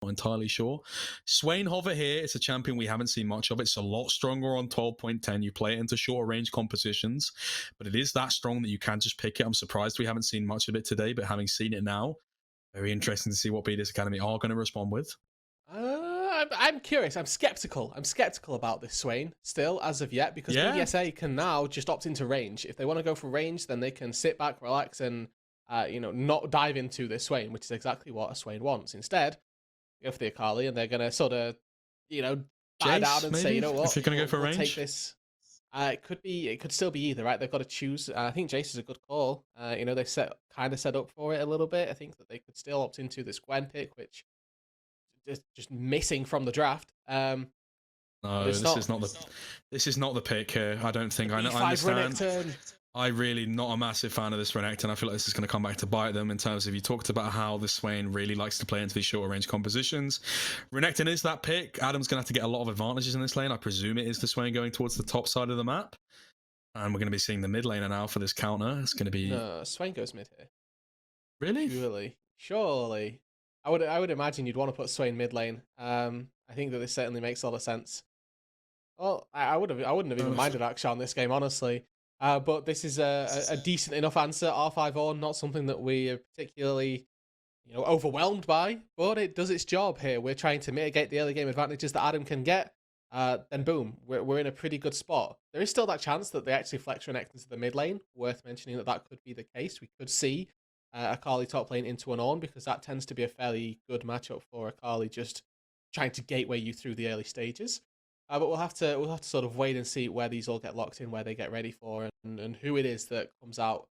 Not entirely sure. Swain Hover here. It's a champion we haven't seen much of. It's a lot stronger on 12.10. You play it into shorter range compositions, but it is that strong that you can just pick it. I'm surprised we haven't seen much of it today, but having seen it now, very interesting to see what BDS Academy are going to respond with. I'm curious. I'm skeptical. I'm skeptical about this Swain still as of yet, because BDSA can now just opt into range. If they want to go for range, then they can sit back, relax, and not dive into this Swain, which is exactly what a Swain wants. Instead, go for the Akali, and they're gonna sort of, back down and say, you know what, if you're gonna go for we'll range, take this. It could still be either, right? They've got to choose. I think Jace is a good call. They kind of set up for it a little bit. I think that they could still opt into this Gwen pick, which just missing from the draft. No, this is not the pick here. I don't think. I understand. Renekton. I'm really not a massive fan of this Renekton. I feel like this is going to come back to bite them in terms of, you talked about how the Swain really likes to play into these shorter range compositions. Renekton is that pick. Adam's going to have to get a lot of advantages in this lane. I presume it is the Swain going towards the top side of the map. And we're going to be seeing the mid laner now for this counter. It's going to be... No, Swain goes mid here. Really? Surely. I would imagine you'd want to put Swain mid lane. I think that this certainly makes a lot of sense. Well, I wouldn't have even minded Akshan this game, honestly. But this is a decent enough answer. R5 not something that we are particularly, overwhelmed by, but it does its job here. We're trying to mitigate the early game advantages that Adam can get. Then boom, we're in a pretty good spot. There is still that chance that they actually flex Renekton to the mid lane. Worth mentioning that could be the case. We could see Akali top lane into an Ornn, because that tends to be a fairly good matchup for Akali, just trying to gateway you through the early stages. But we'll have to sort of wait and see where these all get locked in, where they get ready for, and who it is that comes out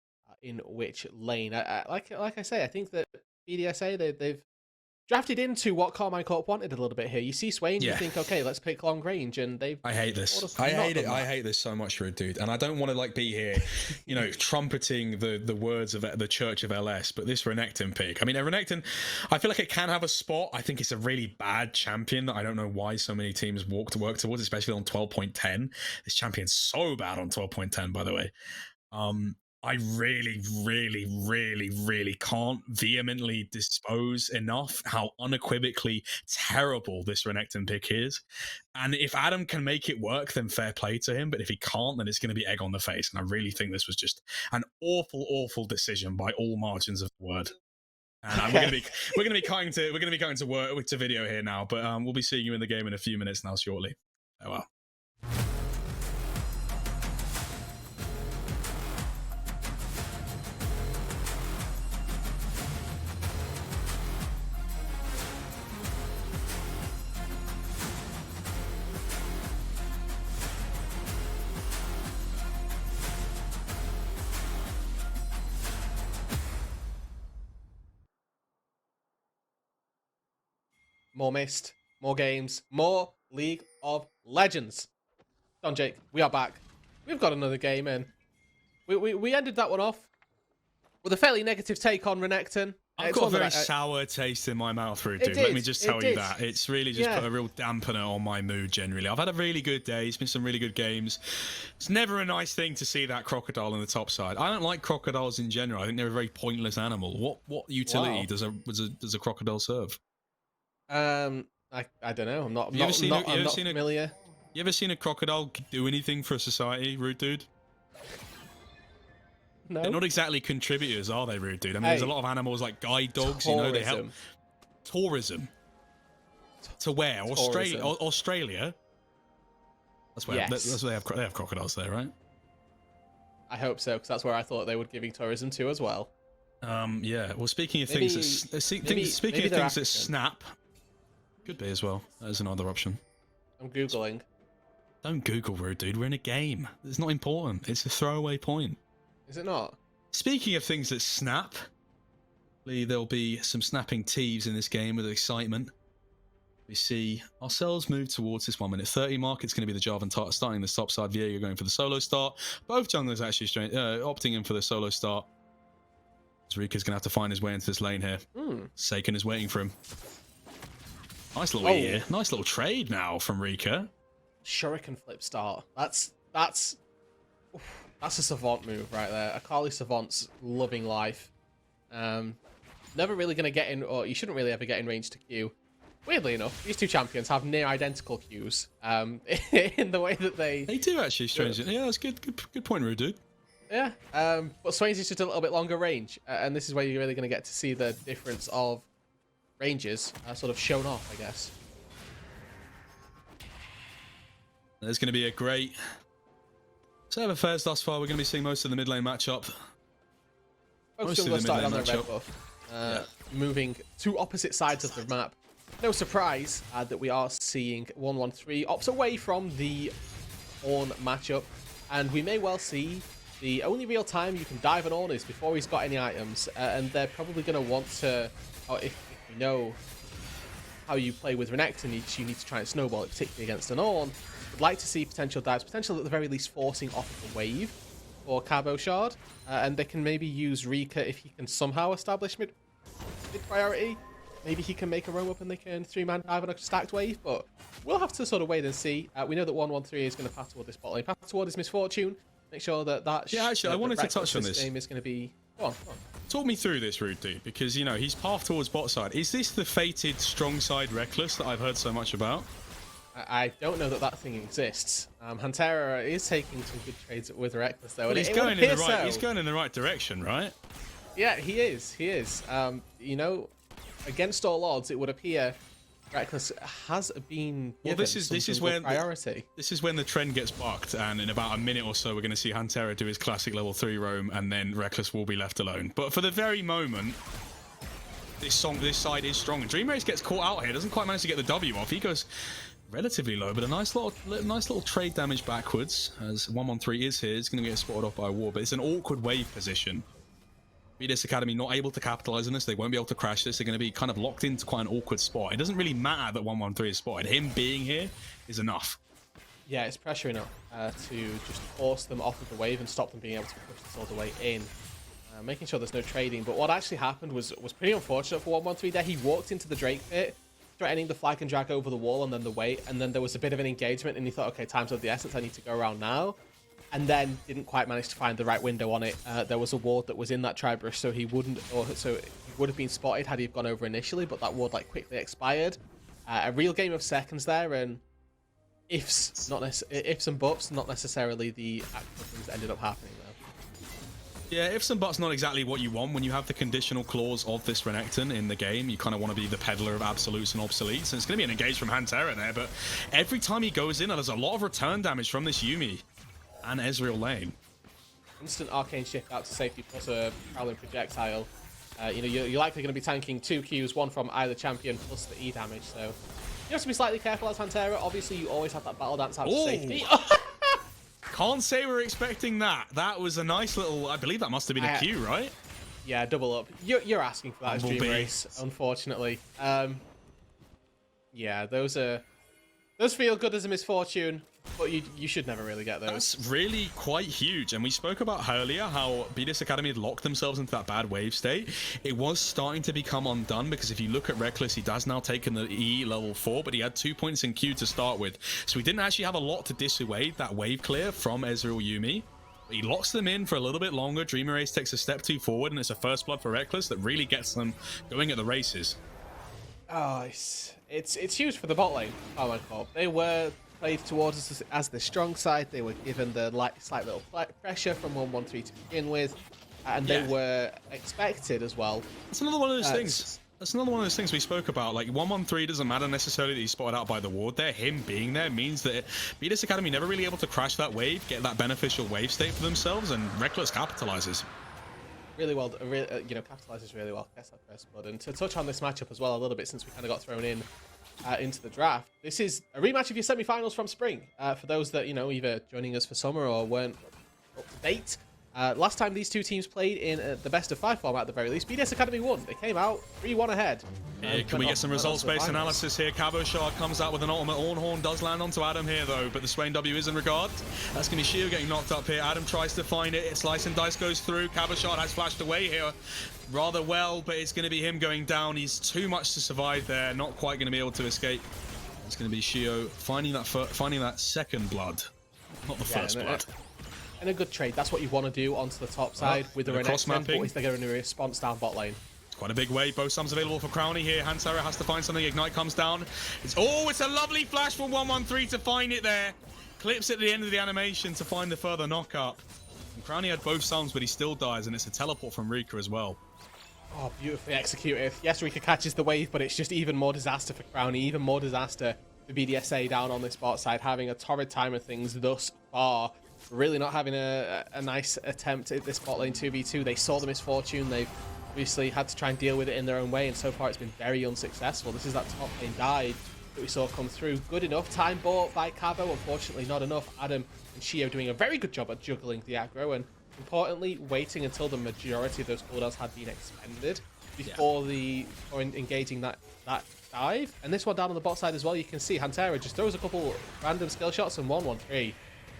in which lane. Like I say, I think that BDSA they've drafted into what Karmine Corp wanted a little bit here. You see Swain, you think, okay, let's pick long range, and they've... I hate this. I hate it. I hate this so much, for a dude. And I don't want to be here, trumpeting the words of the Church of LS, but this Renekton pick. I mean, a Renekton, I feel like it can have a spot. I think it's a really bad champion that I don't know why so many teams work towards, especially on 12.10. This champion's so bad on 12.10, by the way. I really, really, really, really can't vehemently dispose enough how unequivocally terrible this Renekton pick is. And if Adam can make it work, then fair play to him. But if he can't, then it's going to be egg on the face. And I really think this was just an awful, awful decision by all margins of the word. And we're going to be cutting to video here now. But we'll be seeing you in the game in a few minutes now shortly. Oh well. More Mist, more games, more League of Legends. Don Jake, we are back. We've got another game in. We ended that one off with a fairly negative take on Renekton. I've got a very sour taste in my mouth, Rude Dude. Let me just tell you that. It's really just put a real dampener on my mood generally. I've had a really good day. It's been some really good games. It's never a nice thing to see that crocodile on the top side. I don't like crocodiles in general. I think they're a very pointless animal. What utility does a crocodile serve? I don't know. I'm not familiar. You ever seen a crocodile do anything for a society, Rude Dude? No. They're not exactly contributors, are they, Rude Dude? I mean, there's a lot of animals like guide dogs, they help. Tourism. To where? Australia? That's where, that's where they have crocodiles there, right? I hope so, because that's where I thought they would giving tourism to as well. Yeah. Well, speaking of things that snap, could be as well. That is another option. I'm Googling. Don't Google, Rude Dude. We're in a game. It's not important. It's a throwaway point. Is it not? Speaking of things that snap, there'll be some snapping tees in this game with excitement. We see ourselves move towards this 1 minute 30 mark. It's going to be the Jarvan starting the top side. Viego going for the solo start. Both junglers actually opting in for the solo start. Rika's going to have to find his way into this lane here. Seiken is waiting for him. Nice little here. Nice little trade now from Rika. Shuriken flip start. That's a savant move right there. Akali savant's loving life. Never really going to get in, or you shouldn't really ever get in range to Q. weirdly enough, these two champions have near identical Qs in the way that they do actually, strangely. Yeah, that's good point, Rude Dude. Yeah, but Swain's is just a little bit longer range, and this is where you're really going to get to see the difference of ranges sort of shown off, I guess. There's going to be a great server affairs thus far. We're going to be seeing most of the mid lane matchup. Focusing on starting on the red buff, moving to opposite sides of the map. No surprise that we are seeing 113 opts away from the Ornn matchup, and we may well see the only real time you can dive an Ornn is before he's got any items, and they're probably going to want to, or if you know how you play with Renekton, you need to try and snowball it, particularly against an Ornn. Would like to see potential dives, potential at the very least forcing off of the wave for Cabo Shard, and they can maybe use Rika if he can somehow establish mid priority. Maybe he can make a roam up and they can 3-man dive on a stacked wave, but we'll have to sort of wait and see. We know that 113 is going to pass toward this bot lane, pass toward his misfortune. Make sure that I wanted to touch on this. Game is going to be. Go on. Talk me through this, Rude Dude, because you know he's path towards bot side. Is this the fated strong side Reckless that I've heard so much about? I don't know that thing exists. Hantera is taking some good trades with Reckless though. Well, he's going in the right. He's going in the right direction, right? Yeah, he is. He is. You know, against all odds, it would appear Reckless has been given this is when priority. This is when the trend gets bucked, and in about a minute or so, we're going to see Hantera do his classic level 3 roam, and then Reckless will be left alone. But for the very moment, this side is strong. And Dream Race gets caught out here, doesn't quite manage to get the W off. He goes relatively low, but a nice little trade damage backwards, as 113 is here. He's going to get spotted off by a wall, but it's an awkward wave position. BDSA Academy not able to capitalize on this. They won't be able to crash this. They're going to be kind of locked into quite an awkward spot. It doesn't really matter that 113 is spotted. Him being here is enough. Yeah, it's pressure enough to just force them off of the wave and stop them being able to push this all the way in. Making sure there's no trading. But what actually happened was pretty unfortunate for 113 there. He walked into the Drake pit, threatening the flag and drag over the wall and then the weight. And then there was a bit of an engagement and he thought, okay, time's of the essence. I need to go around now. And then didn't quite manage to find the right window on it. There was a ward that was in that tri-brush, so he would have been spotted had he gone over initially, but that ward like quickly expired. A real game of seconds there, and ifs and buts, not necessarily the actual things that ended up happening though. Yeah, ifs and buts not exactly what you want when you have the conditional clause of this Renekton in the game. You kind of want to be the peddler of absolutes and obsoletes, and it's going to be an engage from Hantera there, but every time he goes in, there's a lot of return damage from this Yuumi and Ezreal lane. Instant arcane shift out to safety plus a prowling projectile. You know, you're likely going to be tanking 2 Qs, one from either champion plus the E damage, so you have to be slightly careful as Hantera. Obviously, you always have that battle dance out to safety. Can't say we're expecting that. That was a nice little, I believe that must have been a Q, right? Yeah, double up. You're asking for that as Dream Race, unfortunately. Yeah, those feel good as a misfortune, but you should never really get those. That's really quite huge, and we spoke about earlier how BDSA Academy had locked themselves into that bad wave state. It was starting to become undone, because if you look at Reckless, he does now taken the E level 4, but he had 2 points in Q to start with, so he didn't actually have a lot to dissuade that wave clear from Ezreal Yuumi. He locks them in for a little bit longer. Dream Erase takes a step 2 forward, and it's a first blood for Reckless that really gets them going at the races. Oh, it's huge for the bot lane, Karmine Corp. They were played towards us as the strong side. They were given the slight little pressure from 113 to begin with, and they were expected as well. That's another one of those things. That's another one of those things we spoke about. Like, 113 doesn't matter necessarily that he's spotted out by the ward there. Him being there means that BDSA Academy never really able to crash that wave, get that beneficial wave state for themselves, and Reckless capitalizes. Really well, you know, capitalizes really well. Gets that first blood. And to touch on this matchup as well a little bit, since we kind of got thrown in into the draft, this is a rematch of your semi-finals from spring. For those that, you know, either joining us for summer or weren't up to date, last time these two teams played in the best of 5 format at the very least, BDS Academy won. They came out 3-1 ahead. Can we get some results-based analysis here? Cabo Shard comes out with an ultimate. Ornhorn does land onto Adam here, though, but the Swain W is in regard. That's going to be Shio getting knocked up here. Adam tries to find it. Slice and Dice goes through. Cabo Shard has flashed away here rather well, but it's going to be him going down. He's too much to survive there. Not quite going to be able to escape. It's going to be Shio finding that second blood, not the first blood. And a good trade. That's what you want to do onto the top side with the Renekton, but is there going to be a response down bot lane? quite a big wave. Both sums available for Crownie here. Hansara has to find something. Ignite comes down. It's a lovely flash from 113 to find it there. Clips at the end of the animation to find the further knock up. And Crownie had both sums, but he still dies, and it's a teleport from Rika as well. Oh, beautifully executed. Yes, Rika catches the wave, but it's just even more disaster for Crownie, even more disaster for BDSA down on this bot side, having a torrid time of things thus far. Really not having a nice attempt at this bot lane 2v2. They saw the misfortune. They've obviously had to try and deal with it in their own way, and so far it's been very unsuccessful. This is that top lane dive that we saw come through. Good enough. Time bought by Cavo. Unfortunately, not enough. Adam and Shio doing a very good job at juggling the aggro, and importantly, waiting until the majority of those cooldowns had been expended before engaging that dive. And this one down on the bot side as well, you can see Hantera just throws a couple random skill shots and 1-1-3.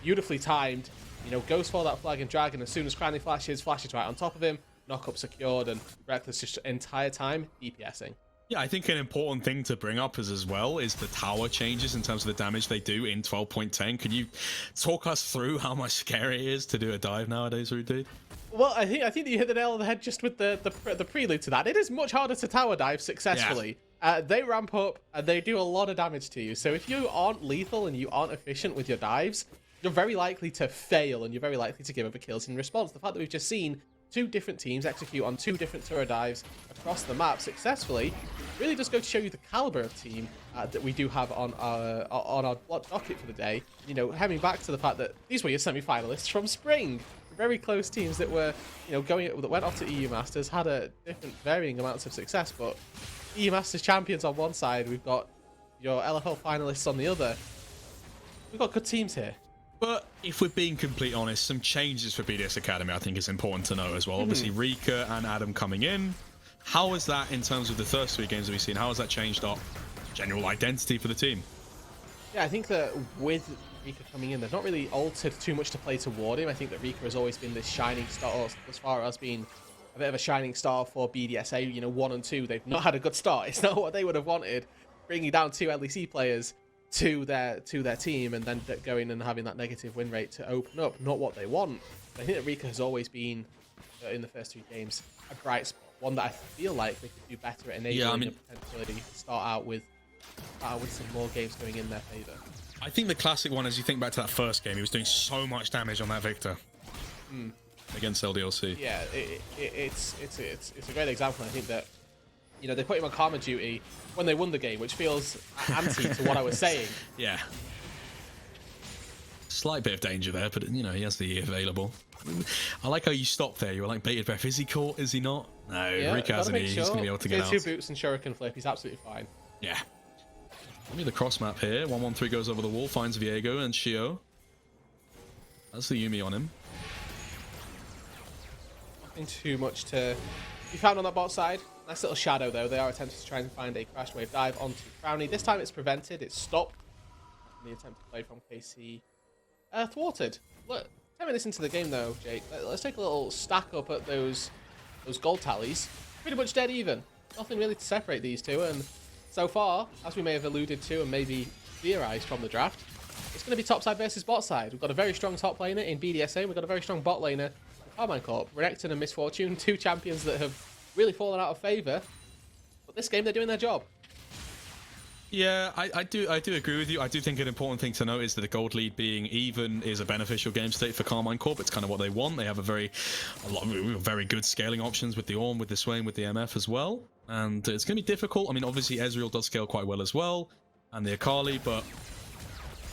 Beautifully timed, you know, goes for that flag and dragon. As soon as Crownie flashes right on top of him, knock up secured, and Reckless just entire time DPSing. Yeah, I think an important thing to bring up as well is the tower changes in terms of the damage they do in 12.10. Could you talk us through how much scary it is to do a dive nowadays, Rude? Well, I think that you hit the nail on the head just with the prelude to that. It is much harder to tower dive successfully. Yeah. They ramp up and they do a lot of damage to you. So if you aren't lethal and you aren't efficient with your dives, you're very likely to fail, and you're very likely to give up kills in response. The fact that we've just seen two different teams execute on two different turret dives across the map successfully really does go to show you the caliber of team that we do have on our docket for the day. You know, heading back to the fact that these were your semi-finalists from Spring, very close teams that were, you know, that went off to EU Masters, had a different varying amounts of success, but EU Masters champions on one side, we've got your LFL finalists on the other. We've got good teams here. But if we're being completely honest, some changes for BDS Academy I think is important to know as well. Obviously, Rika and Adam coming in. How is that in terms of the first three games that we've seen? How has that changed up general identity for the team? Yeah, I think that with Rika coming in, they've not really altered too much to play toward him. I think that Rika has always been this shining star, or as far as being a bit of a shining star for BDSA. You know, 1 and 2, they've not had a good start. It's not what they would have wanted, bringing down 2 LEC players to their team and then going and having that negative win rate to open up. Not what they want. But I think that Rika has always been, in the first 3 games, a bright spot. One that I feel like they could do better at enabling and potentially start out with some more games going in their favor. I think the classic one, as you think back to that first game, he was doing so much damage on that Victor against LDLC. Yeah, it's a great example. I think that, you know, they put him on karma duty when they won the game, which feels anti to what I was saying. Yeah. Slight bit of danger there, but, you know, he has the E available. I like how you stopped there. You were like, bated breath. Is he caught? Is he not? No, yeah, Rika has an E. He's going to be able to get out. 2 boots and shuriken flip. He's absolutely fine. Yeah. Give me the cross map here. 113 goes over the wall, finds Viego and Shio. That's the Yumi on him. Nothing too much to be found on that bot side. Nice little shadow, though. They are attempting to try and find a crash wave dive onto Crownie. This time it's prevented. It's stopped. And the attempt to play from KC thwarted. Look, 10 minutes into the game, though, Jake. Let's take a little stack up at those gold tallies. Pretty much dead even. Nothing really to separate these two. And so far, as we may have alluded to and maybe theorized from the draft, it's going to be top side versus bot side. We've got a very strong top laner in BDSA. We've got a very strong bot laner in Karmine Corp. Renekton and Misfortune, 2 champions that have really fallen out of favor. But this game, they're doing their job. Yeah, I do agree with you. I do think an important thing to note is that the gold lead being even is a beneficial game state for Karmine Corp. It's kind of what they want. They have a lot of very good scaling options with the Ornn, with the Swain, with the MF as well. And it's going to be difficult. I mean, obviously Ezreal does scale quite well as well, and the Akali, but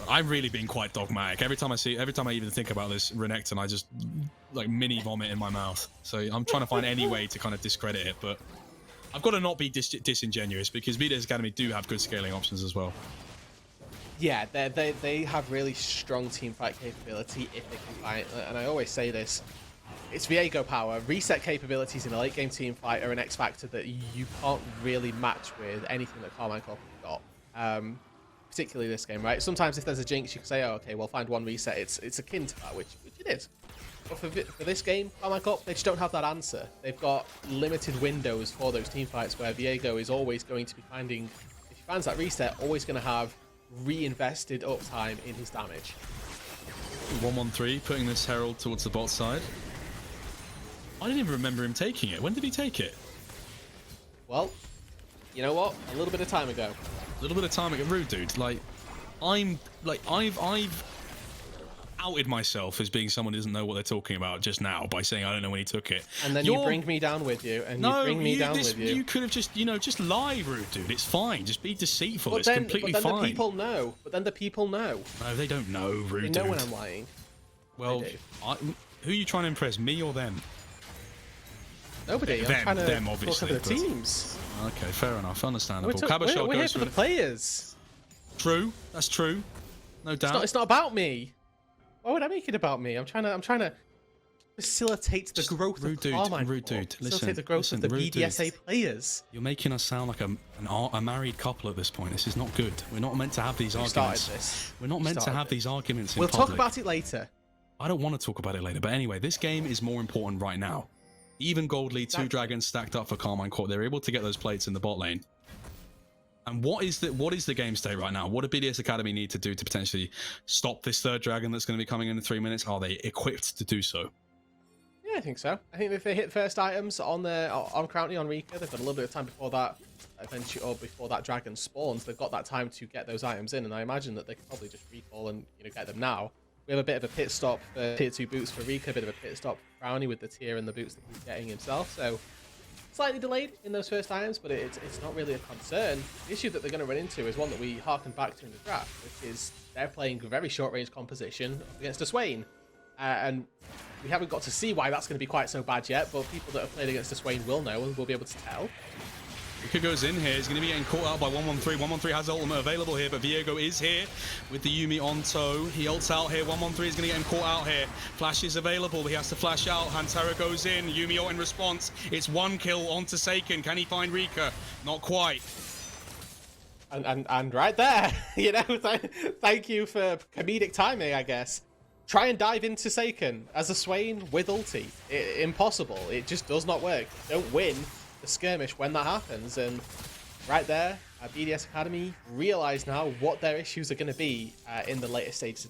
I'm really being quite dogmatic. Every time I even think about this Renekton, I just like mini vomit in my mouth. So I'm trying to find any way to kind of discredit it, but I've got to not be disingenuous because BDS Academy do have good scaling options as well. Yeah, they have really strong team fight capability if they can fight. And I always say this, it's Viego power. Reset capabilities in a late game team fight are an X factor that you can't really match with anything that Karmine Corp have got. Particularly this game, right? Sometimes if there's a jinx, you can say, oh, okay, we'll find one reset. It's akin to that, which it is. But for this game, Karmine Corp, they just don't have that answer. They've got limited windows for those team fights where Viego is always going to be finding, if he finds that reset, always going to have reinvested uptime in his damage. 113, putting this Herald towards the bot side. I didn't even remember him taking it. When did he take it? Well, you know what? A little bit of time ago. A little bit of time ago. Rude, dude. Like, I've outed myself as being someone who doesn't know what they're talking about just now by saying I don't know when he took it. And then you bring me down with you, and you bring me down with you. You could have just, just lie, rude, dude. It's fine. Just be deceitful. It's completely fine. But then fine. the people know. But then the people know. No, they don't know, rude, dude. They know when I'm lying. Well, who are you trying to impress, me or them? Nobody. I'm trying to them, obviously. Talk the teams. Okay, fair enough. Understandable. We're here for the players. True. That's true. No doubt. It's not about me. Why would I make it about me? I'm trying to facilitate the growth of Karmine. Rude dude. Facilitate the growth of the BDSA players. You're making us sound like a married couple at this point. This is not good. We're not meant to have these arguments. We're not meant to have these arguments in public. We'll talk about it later. I don't want to talk about it later. But anyway, this game is more important right now. Even gold lead, 2 dragons stacked up for Karmine Corp. They're able to get those plates in the bot lane. And what is the game state right now? What do BDS Academy need to do to potentially stop this 3rd dragon that's going to be coming in 3 minutes? Are they equipped to do so? Yeah, I think so. I think if they hit first items on currently on Rika, they've got a little bit of time before that eventually, or before that dragon spawns. They've got that time to get those items in, and I imagine that they could probably just recall and get them now. We have a bit of a pit stop for tier 2 boots for Rika, a bit of a pit stop for Brownie with the tier and the boots that he's getting himself. So slightly delayed in those first items, but it's not really a concern. The issue that they're going to run into is one that we harken back to in the draft, which is they're playing very short-range composition against a Swain. And we haven't got to see why that's going to be quite so bad yet, but people that have played against a Swain will know and will be able to tell. Rika goes in here. He's going to be getting caught out by 113. 113 has ultimate available here, but Viego is here with the Yuumi on tow. He ults out here. 113 is going to get him caught out here. Flash is available. He has to flash out. Hantara goes in. Yuumi ult in response. It's 1 kill onto Seiken. Can he find Rika? Not quite. And right there, thank you for comedic timing, I guess. Try and dive into Seiken as a Swain with ulti. Impossible. It just does not work. Don't win the skirmish when that happens. And right there, BDS Academy realize now what their issues are going to be in the later stages.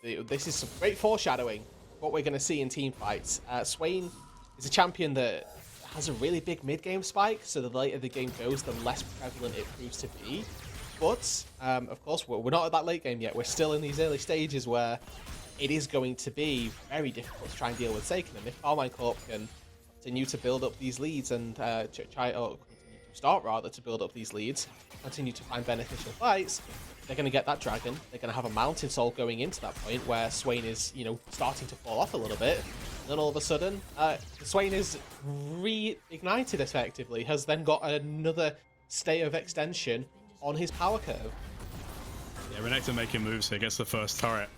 This is some great foreshadowing of what we're going to see in team fights. Swain is a champion that has a really big mid-game spike, so the later the game goes, the less prevalent it proves to be. But, of course, we're not at that late game yet. We're still in these early stages where it is going to be very difficult to try and deal with Seiken. And if Karmine Corp can continue to build up these leads and start to build up these leads, continue to find beneficial fights, they're going to get that dragon. They're going to have a mountain soul going into that point where Swain is, starting to fall off a little bit. And then all of a sudden, Swain is reignited effectively, has then got another state of extension on his power curve. Yeah, Renekton making moves here, gets the first turret.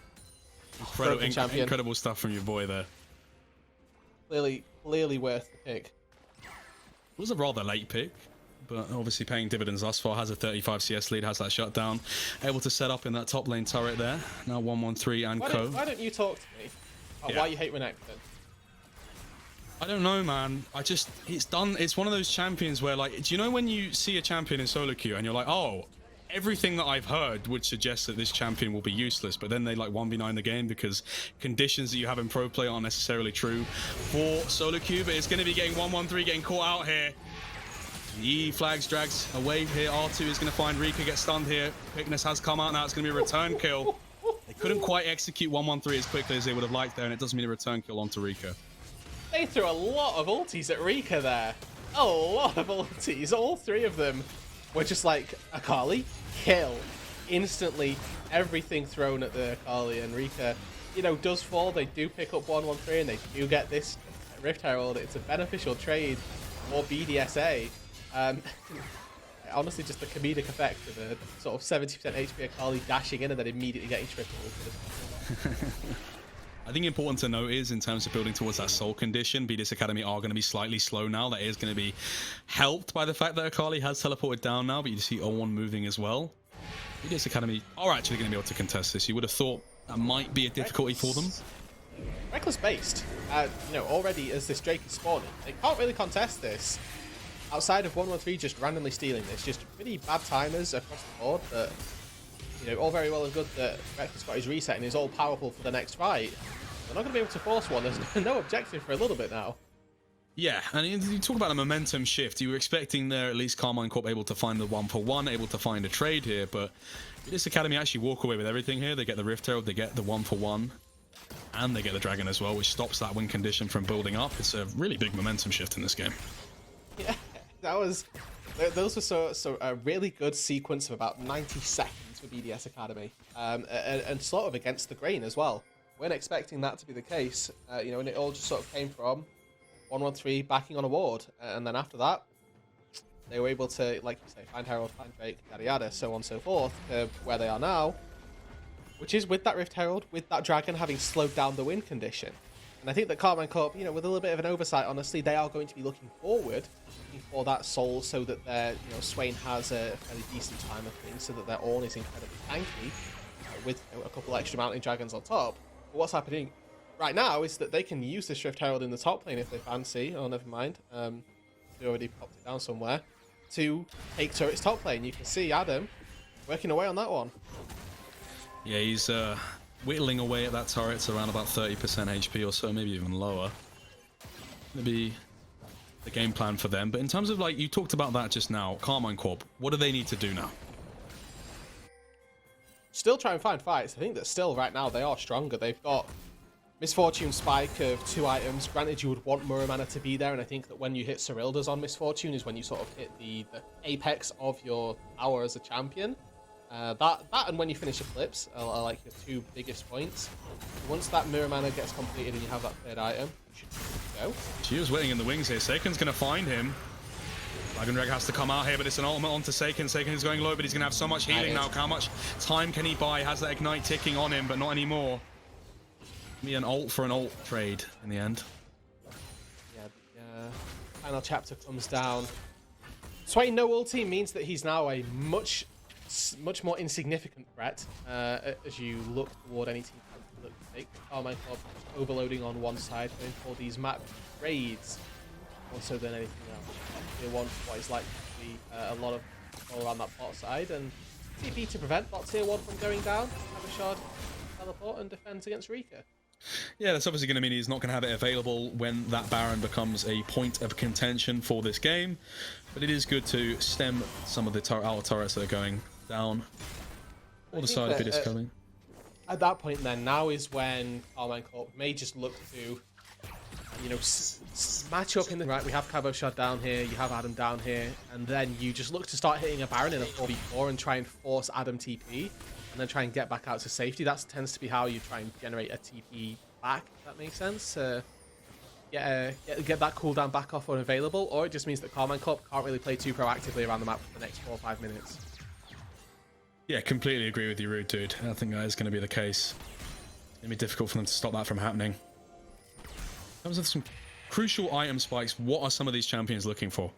Incredible stuff from your boy there. Clearly worth the pick. It was a rather late pick, but obviously paying dividends thus far. Has a 35 CS lead, has that shut down. Able to set up in that top lane turret there. Now 113 and co. Why don't you talk to me about why you hate Renekton? I don't know, man. It's one of those champions where, like, do you know when you see a champion in solo queue and you're like, oh, everything that I've heard would suggest that this champion will be useless, but then they like 1v9 the game because conditions that you have in pro play aren't necessarily true for solo queue. But it's going to be getting 113, getting caught out here. The flags drags away here. R2 is going to find Rika, get stunned here. Quickness has come out now. It's going to be a return kill. They couldn't quite execute 113 as quickly as they would have liked there, and it does mean a return kill onto Rika. They threw a lot of ultis at Rika there. A lot of ultis. All 3 of them were just like, Akali, kill. Instantly, everything thrown at the Akali, and Rika, does fall. They do pick up 113, and they do get this Rift Herald. It's a beneficial trade for BDSA. Honestly, just the comedic effect of a sort of 70% HP Akali dashing in and then immediately getting tripled. I think important to note is, in terms of building towards that soul condition, BDS Academy are going to be slightly slow now. That is going to be helped by the fact that Akali has teleported down now, but you see O1 moving as well. BDS Academy are actually going to be able to contest this. You would have thought that might be a difficulty for them. Reckless based. Already as this Drake is spawning, they can't really contest this. Outside of 113 just randomly stealing this, just pretty bad timers across the board that, all very well and good that Reckless got his reset and is all powerful for the next fight. They're not going to be able to force one. There's no objective for a little bit now. Yeah, and you talk about a momentum shift. You were expecting there at least Karmine Corp able to find the 1-for-1, able to find a trade here, but this Academy actually walk away with everything here. They get the Rift Herald, they get the 1-for-1, and they get the Dragon as well, which stops that win condition from building up. It's a really big momentum shift in this game. Yeah, those were so a really good sequence of about 90 seconds for BDS Academy, and sort of against the grain as well. Weren't expecting that to be the case, you know, and it all just sort of came from 1-1-3 backing on a ward, and then after that, they were able to, like you say, find Herald, find Drake, yada yada, so on and so forth, to where they are now, which is with that Rift Herald, with that Dragon having slowed down the win condition. And I think that Karmine Corp, you know, with a little bit of an oversight, honestly, they are going to be looking forward, looking for that soul, so that their, you know, Swain has a fairly decent time of things, so that their Ornn is incredibly tanky, with a couple extra Mountain Dragons on top. But what's happening right now is that they can use this Rift Herald in the top lane if they fancy. Oh, never mind. They already popped it down somewhere to take turret's top lane. You can see Adam working away on that one. Yeah, he's whittling away at that turret. It's around about 30% HP or so, maybe even lower. Maybe the game plan for them. But in terms of, like, you talked about that just now, Karmine Corp, what do they need to do now? Still try and find fights. I think that still right now they are stronger. They've got Misfortune Spike of 2 items. Granted, you would want Muramana to be there, and I think that when you hit Cyrilda's on Misfortune is when you sort of hit the apex of your power as a champion. That and when you finish Eclipse are like your 2 biggest points. Once that Muramana gets completed and you have that 3rd item, you should go. She was waiting in the wings here. Seiken's going to find him. Dragon Drag has to come out here, but it's an ultimate onto Seiken. Seiken is going low, but he's going to have so much healing now. How much time can he buy? Has that Ignite ticking on him, but not anymore. Me an ult for an ult trade in the end. Yeah, the final chapter comes down. Swain no ulti means that he's now a much more insignificant threat as you look toward any team that look to take. Karmine Corp overloading on one side, going for these map raids more so than anything else. Tier 1 what is likely to be a lot of all around that bot side, and TP to prevent bot tier 1 from going down. Have a shard, teleport, and defends against Rika. Yeah, that's obviously going to mean he's not going to have it available when that Baron becomes a point of contention for this game. But it is good to stem some of the outer turrets that are going down. Or the side of it is coming. At that point then, now is when Karmine Corp may just look to, you know, match up in the... Right, we have Cabo shot down here, you have Adam down here, and then you just look to start hitting a Baron in a 4v4 and try and force Adam TP. And then try and get back out to safety. That tends to be how you try and generate a TP back, if that makes sense. Get that cooldown back off when available, or it just means that Karmine Corp can't really play too proactively around the map for the next 4 or 5 minutes. Yeah, completely agree with you, Rude Dude. I think that is going to be the case. It's going to be difficult for them to stop that from happening. In terms of some crucial item spikes, what are some of these champions looking for?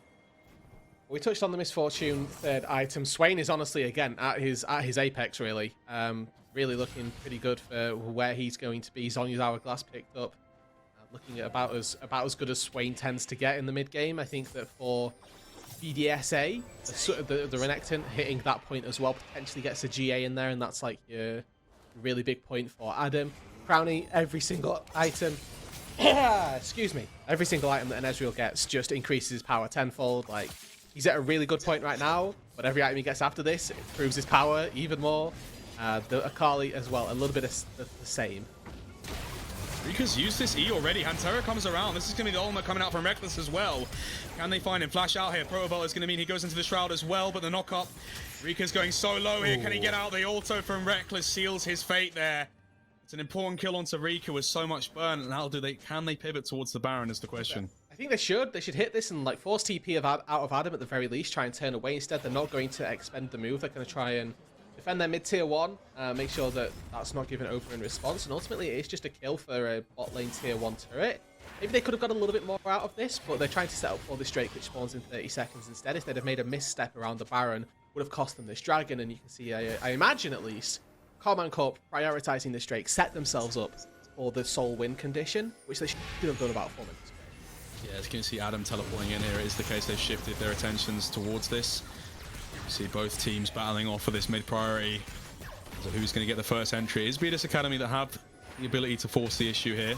We touched on the Misfortune 3rd item. Swain is honestly, again, at his apex, really. Really looking pretty good for where he's going to be. Zonya's Hourglass picked up. Looking at about as good as Swain tends to get in the mid-game. I think that for BDSA, the Renekton hitting that point as well potentially gets a GA in there, and that's like your really big point for Adam. Crowny, every single item... excuse me. Every single item that an Ezreal gets just increases his power tenfold. Like, he's at a really good point right now, but every item he gets after this, it improves his power even more. The Akali as well, a little bit of the same. Rika's used this E already. Hantera comes around. This is going to be the ultimate coming out from Reckless as well. Can they find him? Flash out here. Protobelt is going to mean he goes into the Shroud as well, but the knock-up. Rika's going so low here. Can he get out? The auto from Reckless seals his fate there. It's an important kill onto Rika with so much burn. And how can they pivot towards the Baron is the question. I think they should. They should hit this and like force TP out of Adam at the very least. Try and turn away instead. They're not going to expend the move. They're going to try and defend their mid-tier 1. Make sure that that's not given over in response. And ultimately, it's just a kill for a bot lane tier 1 turret. Maybe they could have got a little bit more out of this, but they're trying to set up for this Drake, which spawns in 30 seconds instead. If they'd have made a misstep around the Baron, would have cost them this Dragon. And you can see, I imagine at least, Karmine Corp prioritizing this Drake set themselves up for the soul win condition, which they should have done about 4 minutes ago. Yeah, as you can see Adam teleporting in here, it is the case they've shifted their attentions towards this. You see both teams battling off for this mid-priority. So who's going to get the first entry? It's BDS Academy that have the ability to force the issue here.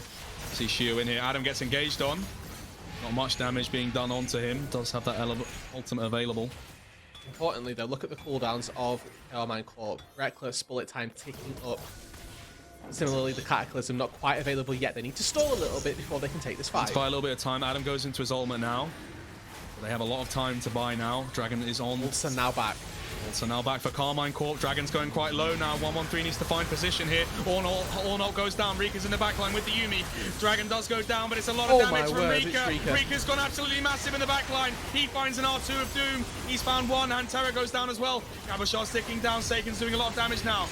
See Shio in here. Adam gets engaged on. Not much damage being done onto him. Does have that ultimate available. Importantly, though, look at the cooldowns of Karmine Corp. Reckless, bullet time ticking up. Similarly, the Cataclysm not quite available yet. They need to stall a little bit before they can take this fight. Let's buy a little bit of time. Adam goes into his ultimate now. They have a lot of time to buy now. Dragon is on. Also now back. Also now back for Karmine Corp. Dragon's going quite low now. 113 needs to find position here. Ornalt goes down. Rika's in the backline with the Yumi. Dragon does go down, but it's a lot of damage from Rika. Rika's gone absolutely massive in the backline. He finds an R2 of Doom. He's found one. Hantera goes down as well. Kabashot's ticking down. Saken's doing a lot of damage now.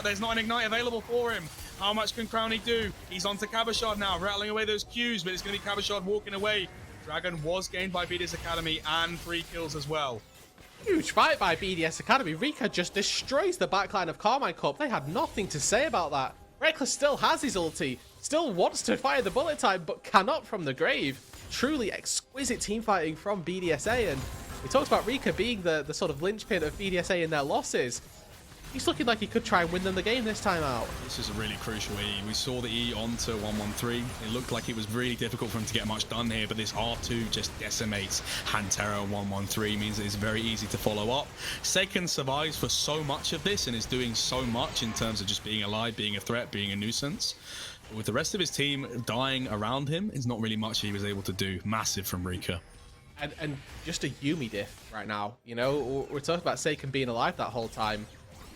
There's not an Ignite available for him. How much can Crowny do? He's onto Kabashot now, rattling away those Qs, but it's going to be Kabashot walking away. Dragon was gained by BDS Academy and 3 kills as well. Huge fight by BDS Academy. Rika just destroys the backline of Karmine Corp. They had nothing to say about that. Reckless still has his ulti, still wants to fire the bullet time, but cannot from the grave. Truly exquisite team fighting from BDSA, and we talked about Rika being the sort of linchpin of BDSA in their losses. He's looking like he could try and win them the game this time out. This is a really crucial E. We saw the E onto 113. It looked like it was really difficult for him to get much done here, but this R2 just decimates Hantera 113, means it's very easy to follow up. Seiken survives for so much of this and is doing so much in terms of just being alive, being a threat, being a nuisance. But with the rest of his team dying around him, there's not really much he was able to do. Massive from Rika. And just a Yumi diff right now. You know, we're talking about Seiken being alive that whole time.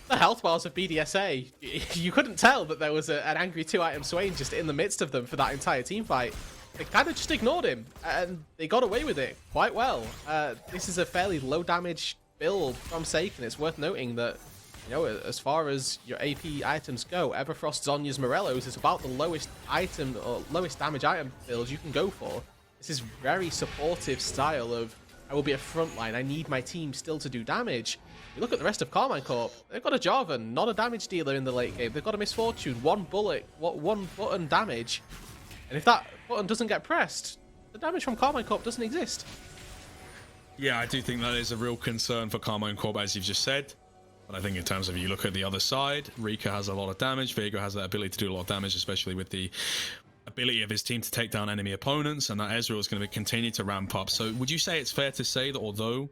The health bars of BDSA, you couldn't tell that there was an angry 2-item Swain just in the midst of them for that entire team fight. They kind of just ignored him, and they got away with it quite well. This is a fairly low damage build from Seiken. It's worth noting that, you know, as far as your AP items go, Everfrost, Zonya's, Morello's is about the lowest item or lowest damage item build you can go for. This is very supportive style of, I will be a frontline, I need my team still to do damage. You look at the rest of Karmine Corp, they've got a Jarvan, not a damage dealer in the late game. They've got a Misfortune, one bullet, one button damage. And if that button doesn't get pressed, the damage from Karmine Corp doesn't exist. Yeah, I do think that is a real concern for Karmine Corp, as you've just said. But I think in terms of, you look at the other side, Rika has a lot of damage. Vega has that ability to do a lot of damage, especially with the ability of his team to take down enemy opponents, and that Ezreal is going to continue to ramp up. So would you say it's fair to say that although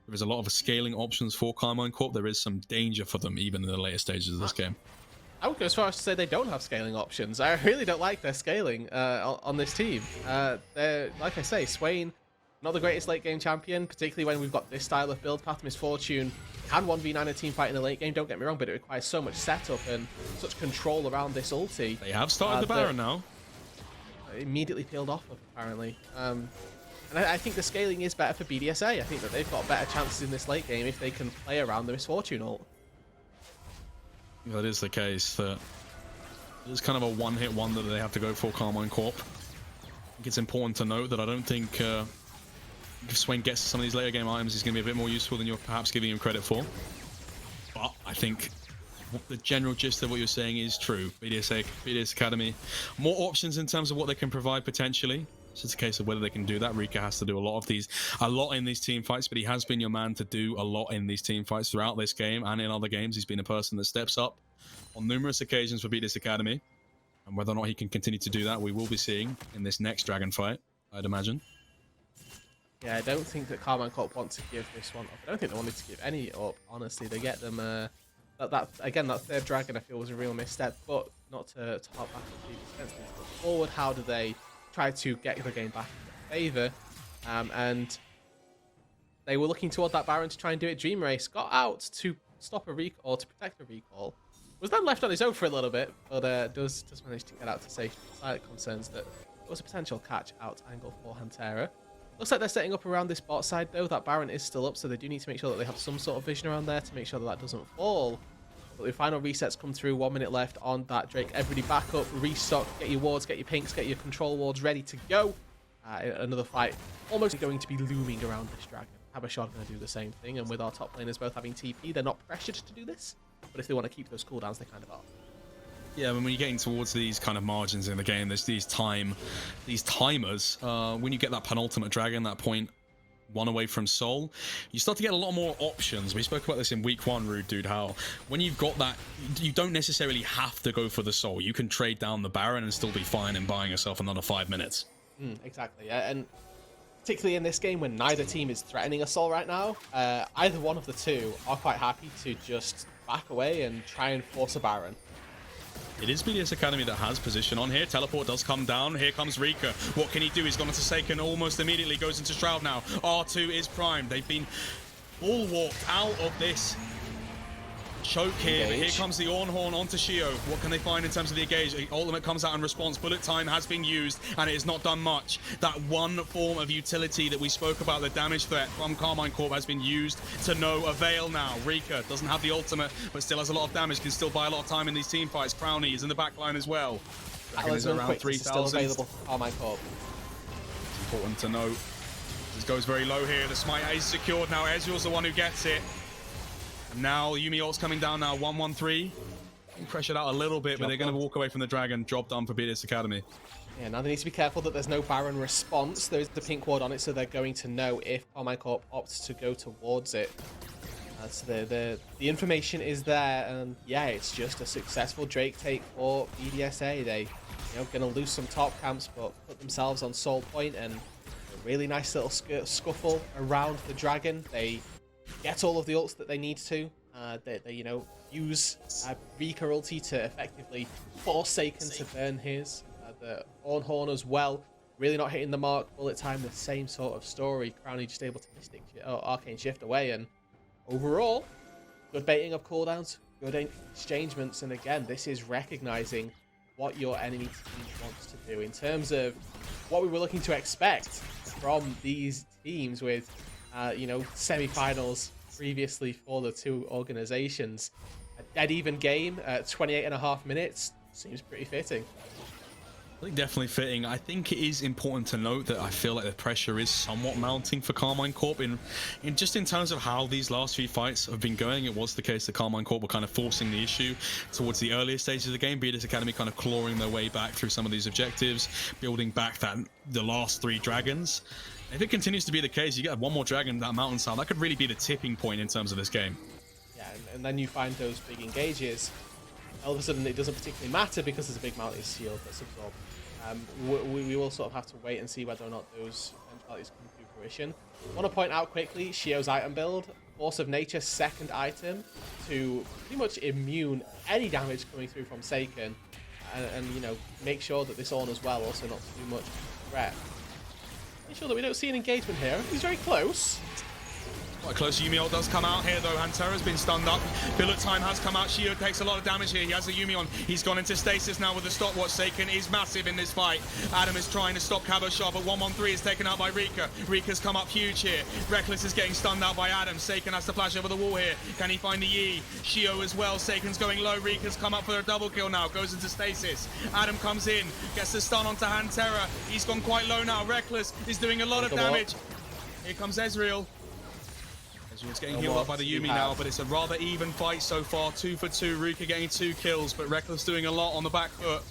there is a lot of scaling options for Karmine Corp, there is some danger for them even in the later stages of this game? I would go as far as to say they don't have scaling options. I really don't like their scaling on this team. They're, like I say, Swain, not the greatest late game champion, particularly when we've got this style of build path. Misfortune can 1v9 a team fight in the late game, don't get me wrong, but it requires so much setup and such control around this ulti. They have started the Baron now. Immediately peeled off of, apparently. And I think the scaling is better for BDSA. I think that they've got better chances in this late game if they can play around the Misfortune ult. That is the case. That it's kind of a one-hit wonder that they have to go for Karmine Corp. I think it's important to note that I don't think if Swain gets some of these later game items, he's going to be a bit more useful than you're perhaps giving him credit for. But I think the general gist of what you're saying is true. BDS Academy, more options in terms of what they can provide potentially. So it's a case of whether they can do that. Rika has to do a lot in these team fights, but he has been your man to do a lot in these team fights throughout this game and in other games. He's been a person that steps up on numerous occasions for BDS Academy, and whether or not he can continue to do that, we will be seeing in this next Dragon fight, I'd imagine. Yeah, I don't think that Karmine Corp want to give this one up. I don't think they wanted to give any up, honestly. They get them, that third Dragon I feel was a real misstep, but not to hop back on the defense. But forward, how do they try to get the game back in their favour? And they were looking toward that Baron to try and do it. Dream Race got out to stop a recall, or to protect a recall. Was then left on his own for a little bit, but does manage to get out to safety. Despite concerns that there was a potential catch out angle for Hantera. Looks like they're setting up around this bot side though. That Baron is still up, so they do need to make sure that they have some sort of vision around there to make sure that that doesn't fall. But the final resets come through. 1 minute left on that Drake. Everybody back up, restock, get your wards, get your pinks, get your control wards ready to go. Another fight almost going to be looming around this Dragon. Habashard going to do the same thing, and with our top laners both having TP, they're not pressured to do this. But if they want to keep those cooldowns, they kind of are. Yeah, when you're getting towards these kind of margins in the game, there's these timers. When you get that penultimate Dragon, that point one away from Soul, you start to get a lot more options. We spoke about this in week 1, Rude Dude, how when you've got that, you don't necessarily have to go for the Soul. You can trade down the Baron and still be fine and buying yourself another 5 minutes. Exactly, and particularly in this game when neither team is threatening us all right now, either one of the two are quite happy to just back away and try and force a Baron. It is BDS Academy that has position on here. Teleport does come down. Here comes Rika. What can he do? He's gone into Seiken almost immediately. Goes into Shroud now. R2 is primed. They've been bulwarked out of this choke here. But here comes the Ornhorn onto Shio. What can they find in terms of the engage? The ultimate comes out in response. Bullet time has been used, and it has not done much. That one form of utility that we spoke about, the damage threat from Karmine Corp, has been used to no avail now. Rika doesn't have the ultimate, but still has a lot of damage, can still buy a lot of time in these team fights. Crownie is in the back line as well. Dragon is around 3,000. Still available for Karmine Corp. It's important to note. This goes very low here. The smite is secured now. Ezreal's the one who gets it. Now Yuumi ult's coming down now, 1-1-3. Pressured out a little bit, but they're going to walk away from the Dragon. Job done for BDS Academy. Yeah, now they need to be careful that there's no Baron response. There's the pink ward on it, so they're going to know if Karmine Corp opts to go towards it. So the information is there, and yeah, it's just a successful Drake take for BDSA. They, going to lose some top camps, but put themselves on Soul Point, and a really nice little scuffle around the Dragon. They get all of the ults that they need to. They use Rika ulti to effectively force Seiken to burn his. The Ornhorn as well, really not hitting the mark. Bullet time, the same sort of story. Crownie just able to Mystic Arcane Shift away, and overall, good baiting of cooldowns, good exchangements, and again, this is recognizing what your enemy team wants to do in terms of what we were looking to expect from these teams with semi-finals previously for the two organizations. A dead even game at 28.5 minutes seems pretty fitting. I think definitely fitting. I think it is important to note that I feel like the pressure is somewhat mounting for Karmine Corp in terms of how these last few fights have been going. It was the case that Karmine Corp were kind of forcing the issue towards the earlier stages of the game. BDS Academy kind of clawing their way back through some of these objectives, building back the last 3 dragons. If it continues to be the case, you get one more dragon that mountainside. That could really be the tipping point in terms of this game. Yeah, and then you find those big engages. All of a sudden, it doesn't particularly matter because there's a big mountain shield that's absorbed. We will sort of have to wait and see whether or not those eventualities come to fruition. I want to point out quickly Shio's item build. Force of Nature, second item to pretty much immune any damage coming through from Seiken. And make sure that this on as well, also not too much threat. Make sure that we don't see an engagement here. He's very close. Quite close. Yuumi ult does come out here though. Hantera's been stunned up. Bullet time has come out. Shio takes a lot of damage here. He has the Yuumi on. He's gone into stasis now with the stopwatch. Seiken is massive in this fight. Adam is trying to stop Cabochard, but 1-1-3 is taken out by Rika. Rika's come up huge here. Reckless is getting stunned out by Adam. Seiken has to flash over the wall here. Can he find the Yi? Shio as well. Seiken's going low. Rika's come up for a double kill now. Goes into stasis. Adam comes in. Gets the stun onto Hantera. He's gone quite low now. Reckless is doing a lot of damage. Here comes Ezreal. Ezreal's getting healed up by the Yuumi now, but it's a rather even fight so far. 2 for 2. Rika getting 2 kills, but Reckless doing a lot on the back foot.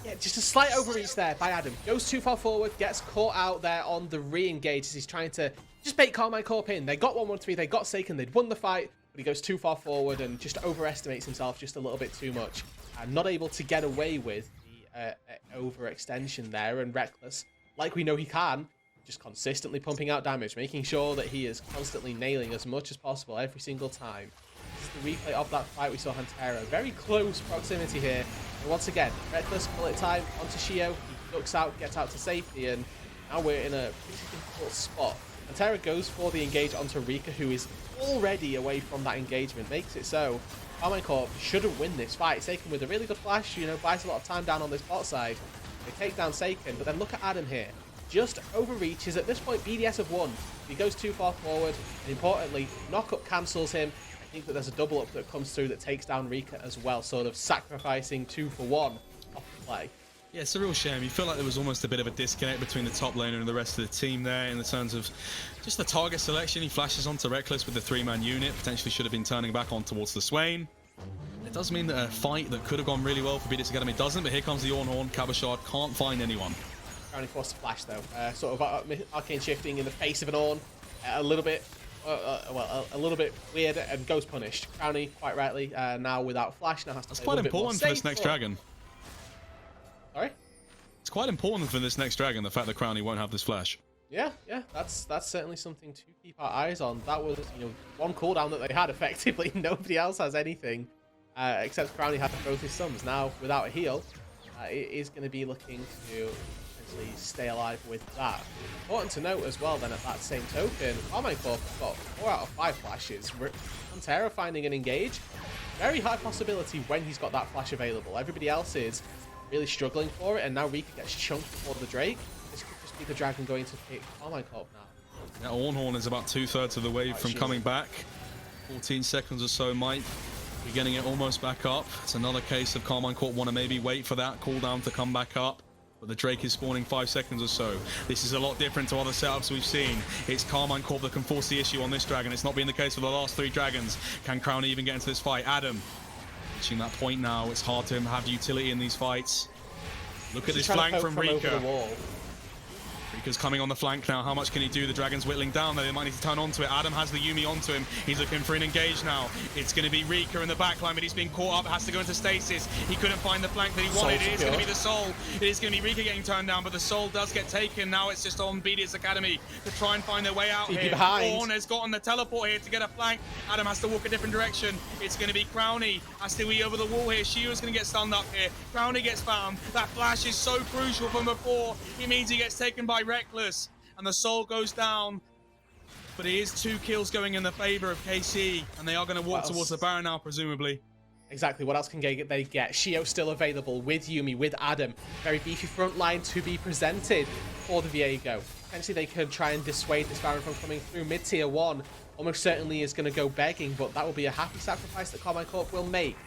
Yeah, just a slight overreach there by Adam. Goes too far forward, gets caught out there on the re-engage as he's trying to just bait Karmine Corp in. They got 1-1-3, they got Seiken, they'd won the fight, but he goes too far forward and just overestimates himself just a little bit too much. And not able to get away with the overextension there, and Reckless, like we know he can, just consistently pumping out damage, making sure that he is constantly nailing as much as possible every single time. This is the replay of that fight we saw Hantera. Very close proximity here. And once again, Reckless, bullet time onto Shio. He ducks out, gets out to safety, and now we're in a pretty difficult spot. Hantera goes for the engage onto Rika, who is already away from that engagement. Makes it so Karmine Corp shouldn't win this fight. Seiken with a really good flash, buys a lot of time down on this bot side. They take down Seiken, but then look at Adam here. Just overreaches. At this point, BDS have won. He goes too far forward, and importantly, knockup cancels him. I think that there's a double up that comes through that takes down Rika as well, sort of sacrificing 2 for 1 off the play. Yeah, it's a real shame. You feel like there was almost a bit of a disconnect between the top laner and the rest of the team there in the terms of just the target selection. He flashes onto Reckless with the 3-man unit. Potentially should have been turning back on towards the Swain. It does mean that a fight that could have gone really well for BDS Academy doesn't, but here comes the Ornhorn. Cabochard can't find anyone. Only forced to flash though, sort of arcane shifting in the face of an Ornn, a little bit, a little bit weird, and goes punished. Crownie, quite rightly, now without flash, now has to. That's quite important for this next dragon. Sorry. It's quite important for this next dragon, the fact that Crownie won't have this flash. Yeah, that's certainly something to keep our eyes on. That was, one cooldown that they had effectively. Nobody else has anything, except Crowley had both his sums. Now, without a heal, it is going to be looking to potentially stay alive with that. Important to note as well, then, at that same token, Karmine Corp got 4 out of 5 flashes. Pantera finding an engage. Very high possibility when he's got that flash available. Everybody else is really struggling for it, and now Rika gets chunked for the Drake. This could just be the Dragon going to pick Karmine Corp now. Now, Ornhorn is about 2/3 of the way from coming back. 14 seconds or so might be getting it almost back up. It's another case of Karmine Corp want to maybe wait for that cooldown to come back up. But the Drake is spawning 5 seconds or so. This is a lot different to other setups we've seen. It's Karmine Corp that can force the issue on this Dragon. It's not been the case for the last 3 Dragons. Can Crown even get into this fight? Adam, reaching that point now. It's hard to have utility in these fights. Look at this flank from Rika. Rika's coming on the flank now. How much can he do? The Dragon's whittling down there. They might need to turn onto it. Adam has the Yuumi onto him. He's looking for an engage now. It's going to be Rika in the backline, but he's being caught up. Has to go into stasis. He couldn't find the flank that he wanted. It is going to be the Soul. It is going to be Rika getting turned down, but the Soul does get taken. Now it's just on BDS Academy to try and find their way out here. Orn has gotten the teleport here to get a flank. Adam has to walk a different direction. It's going to be Crowny. Has to be over the wall here. Shio's going to get stunned up here. Crowny gets found. That flash is so crucial from before. It means he gets taken by Reckless. And the Soul goes down, but it is 2 kills going in the favor of KC, and they are going to walk towards the Baron now, presumably. Exactly. What else can they get? Shio still available with Yuumi, with Adam. Very beefy front line to be presented for the Viego. Potentially they could try and dissuade this Baron from coming through. Mid-tier 1 almost certainly is going to go begging, but that will be a happy sacrifice that Karmine Corp will make.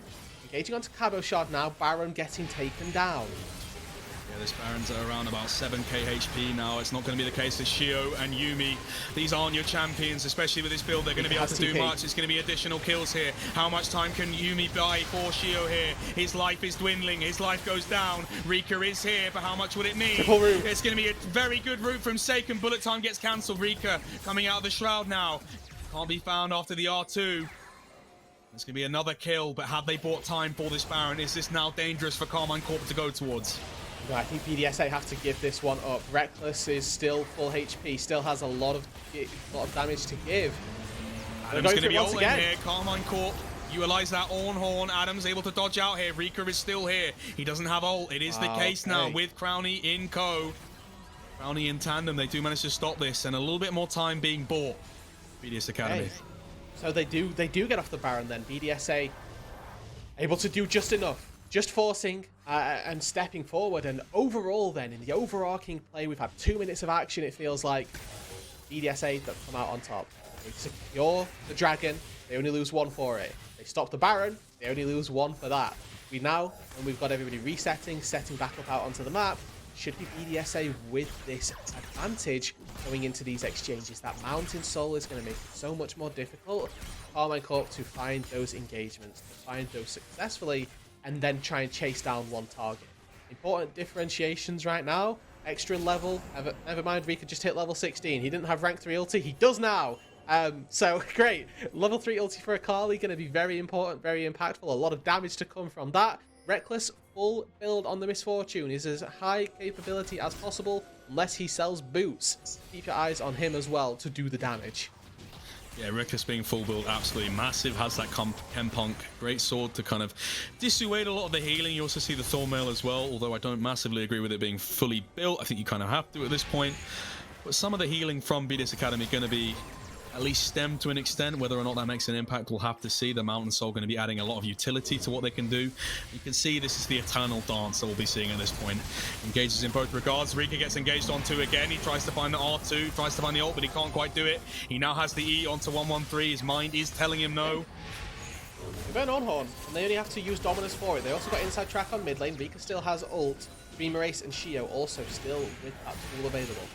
Engaging onto Cabo Shard now, Baron getting taken down. Yeah, this Baron's at around about 7k HP now. It's not going to be the case with Shio and Yuumi. These aren't your champions, especially with this build. They're going to be able to do much. It's going to be additional kills here. How much time can Yuumi buy for Shio here? His life is dwindling. His life goes down. Rika is here, but how much would it mean? It's going to be a very good route from Seiken. Bullet time gets cancelled. Rika coming out of the Shroud now. Can't be found after the R2. There's going to be another kill, but have they bought time for this Baron? Is this now dangerous for Karmine Corp to go towards? No, I think BDSA have to give this one up. Reckless is still full HP, still has a lot of damage to give. Adam's going to be all in here. Karmine Corp utilize that Ornhorn. Adam's able to dodge out here. Rika is still here. He doesn't have ult. It is the case now with Crowny in co. Crowny in tandem. They do manage to stop this, and a little bit more time being bought. BDS Academy. So they do get off the Baron then. BDSA able to do just enough. Just forcing and stepping forward, and overall then, in the overarching play, we've had 2 minutes of action, it feels like. BDSA that come out on top. They secure the Dragon, they only lose 1 for it. They stop the Baron, they only lose 1 for that. When we've got everybody resetting, setting back up out onto the map, should be BDSA with this advantage going into these exchanges. That Mountain Soul is going to make it so much more difficult for Karmine Corp to find those engagements, to find those successfully, and then try and chase down 1 target. Important differentiations right now. Extra level. Never mind, Rika just hit level 16. He didn't have rank 3 ulti. He does now. So, great. Level 3 ulti for Akali. Going to be very important, very impactful. A lot of damage to come from that. Reckless, full build on the Misfortune. Is as high capability as possible, unless he sells boots. Keep your eyes on him as well to do the damage. Yeah, Reckless being full build, absolutely massive. Has that Kempunk, great sword to kind of dissuade a lot of the healing. You also see the Thornmail as well, although I don't massively agree with it being fully built. I think you kind of have to at this point. But some of the healing from BDS Academy going to be at least stemmed to an extent. Whether or not that makes an impact, we'll have to see. The Mountain Soul going to be adding a lot of utility to what they can do. You can see this is the eternal dance that we'll be seeing at this point. Engages in both regards. Rika gets engaged on 2 again. He tries to find the R2, tries to find the ult, but he can't quite do it. He now has the E onto 113. His mind is telling him no. They burn Ornhorn, and they only have to use Dominus for it. They also got inside track on mid lane. Rika still has ult. Dreamerace and Shio also still with that tool available.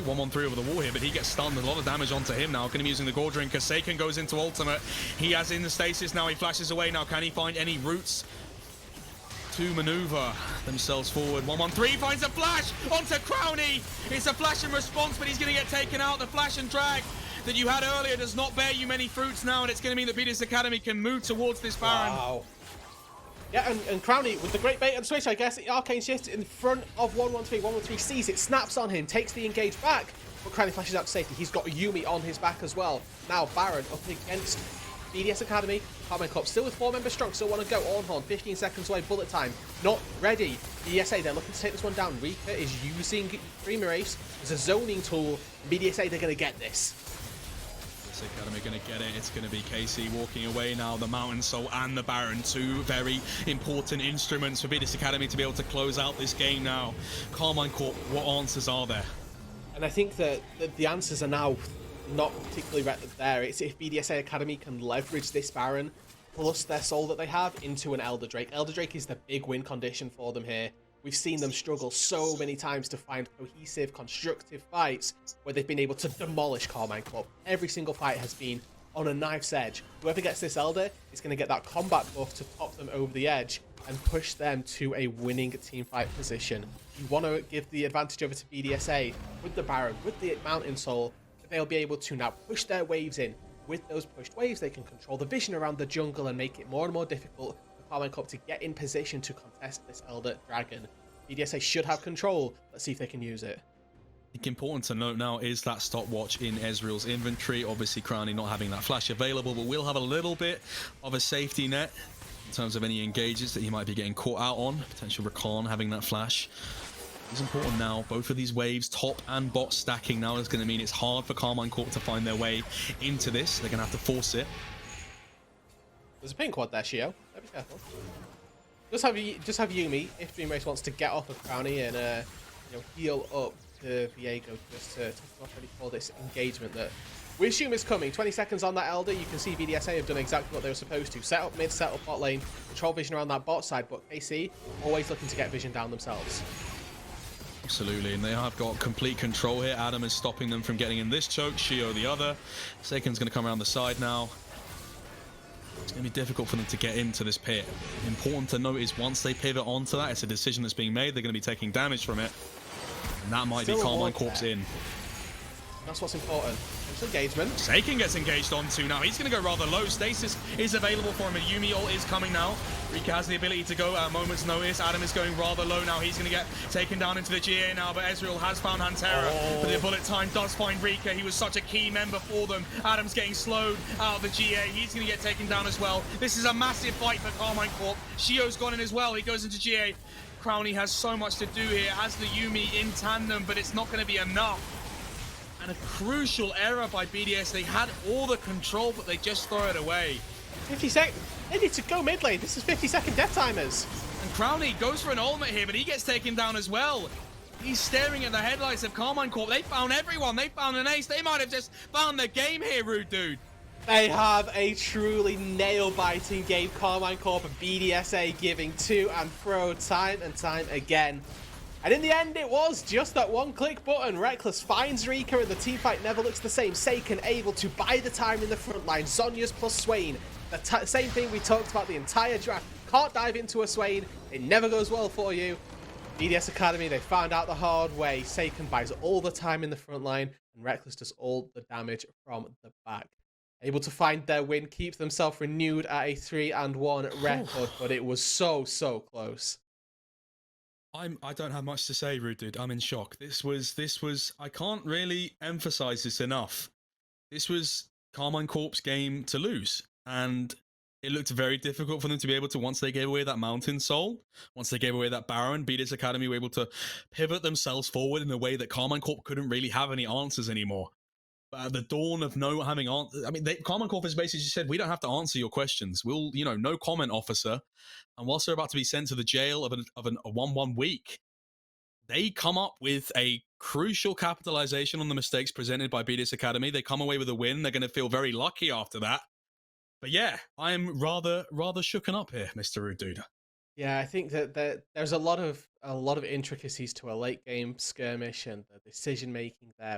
1-1-3 over the wall here, but he gets stunned. A lot of damage onto him now. Going to be using the Gore Drinker. Seiken goes into ultimate. He has in the stasis now. He flashes away now. Can he find any routes to maneuver themselves forward? 1-1-3 finds a flash onto Crowny. It's a flash in response, but he's going to get taken out. The flash and drag that you had earlier does not bear you many fruits now, and it's going to mean that BDS Academy can move towards this Baron. Wow. Yeah, and Crowley with the great bait and switch, I guess. Arcane Shift in front of 113. 113 sees it, snaps on him, takes the engage back, but Crowley flashes out to safety. He's got Yumi on his back as well. Now Baron up against BDS Academy. Karmine Corp still with 4 members strong, still want to go. Ornhorn, 15 seconds away, bullet time, not ready. BDSA, they're looking to take this one down. Rika is using Dreamer Ace as a zoning tool. BDSA, they're going to get this. Academy going to get it. It's going to be Casey walking away now. The Mountain Soul and the Baron, 2 very important instruments for BDS Academy to be able to close out this game now. Karmine Corp, what answers are there? And I think that the answers are now not particularly there. It's if BDSA Academy can leverage this Baron plus their soul that they have into an Elder Drake. Elder Drake is the big win condition for them here. We've seen them struggle so many times to find cohesive, constructive fights where they've been able to demolish Karmine Corp. Every single fight has been on a knife's edge. Whoever gets this Elder is going to get that combat buff to top them over the edge and push them to a winning teamfight position. You want to give the advantage over to BDSA with the Baron, with the Mountain Soul. They'll be able to now push their waves in. With those pushed waves, they can control the vision around the jungle and make it more and more difficult Karmine Corp to get in position to contest this Elder Dragon. BDSA should have control. Let's see if they can use it. I think important to note now is that stopwatch in Ezreal's inventory. Obviously, Crowley not having that flash available, but we'll have a little bit of a safety net in terms of any engages that he might be getting caught out on. Potential Rakan having that flash. It's important now. Both of these waves, top and bot stacking now, is going to mean it's hard for Karmine Corp to find their way into this. They're going to have to force it. There's a pink quad there, Shio. Be careful. Just have Yumi if Dream Race wants to get off of Crowley and heal up to Viego just to not ready for this engagement that we assume is coming. 20 seconds on that Elder. You can see BDSA have done exactly what they were supposed to. Set up mid, set up bot lane, control vision around that bot side, but KC always looking to get vision down themselves. Absolutely, and they have got complete control here. Adam is stopping them from getting in this choke. Shio the other. Seiken's going to come around the side now. It's going to be difficult for them to get into this pit. Important to note is once they pivot onto that, it's a decision that's being made. They're going to be taking damage from it. And that might be Karmine Corp's in. That's what's important. Engagement. Seiken gets engaged onto now. He's going to go rather low. Stasis is available for him, and Yumi ult is coming now. Rika has the ability to go at a moment's notice. Adam is going rather low now. He's going to get taken down into the GA now, but Ezreal has found Hantera. But the bullet time does find Rika. He was such a key member for them. Adam's getting slowed out of the GA. He's going to get taken down as well. This is a massive fight for Karmine Corp. Shio's gone in as well. He goes into GA. Crowley has so much to do here. Has the Yumi in tandem, but it's not going to be enough. And a crucial error by BDS. They had all the control, but they just throw it away. 50 seconds. They need to go mid lane. This is 50-second death timers. And Crowley goes for an ultimate here, but he gets taken down as well. He's staring at the headlights of Karmine Corp. They found everyone. They found an ace. They might have just found the game here, rude dude. They have a truly nail-biting game. Karmine Corp and BDSA giving to and fro time and time again. And in the end, it was just that one-click button. Reckless finds Rika, and the teamfight never looks the same. Seiken able to buy the time in the front line. Zhonya's plus Swain. The same thing we talked about the entire draft. Can't dive into a Swain. It never goes well for you. BDS Academy, they found out the hard way. Seiken buys all the time in the front line, and Reckless does all the damage from the back. Able to find their win, keep themselves renewed at a 3-1 record, but it was so close. I don't have much to say, rude dude. I'm in shock. This was I can't really emphasize this enough. This was Karmine Corp's game to lose, and it looked very difficult for them to be able to, once they gave away that Mountain Soul, once they gave away that Baron, BDS Academy were able to pivot themselves forward in a way that Karmine Corp couldn't really have any answers anymore. But at the dawn of no having answers, I mean, Karmine Corp has basically just said, we don't have to answer your questions. We'll, no comment, officer. And whilst they're about to be sent to the jail of a 1-1 week, they come up with a crucial capitalization on the mistakes presented by BDS Academy. They come away with a win. They're going to feel very lucky after that. But yeah, I'm rather shooken up here, Mr. Rude Dude. Yeah, I think that there's a lot of intricacies to a late game skirmish and the decision making there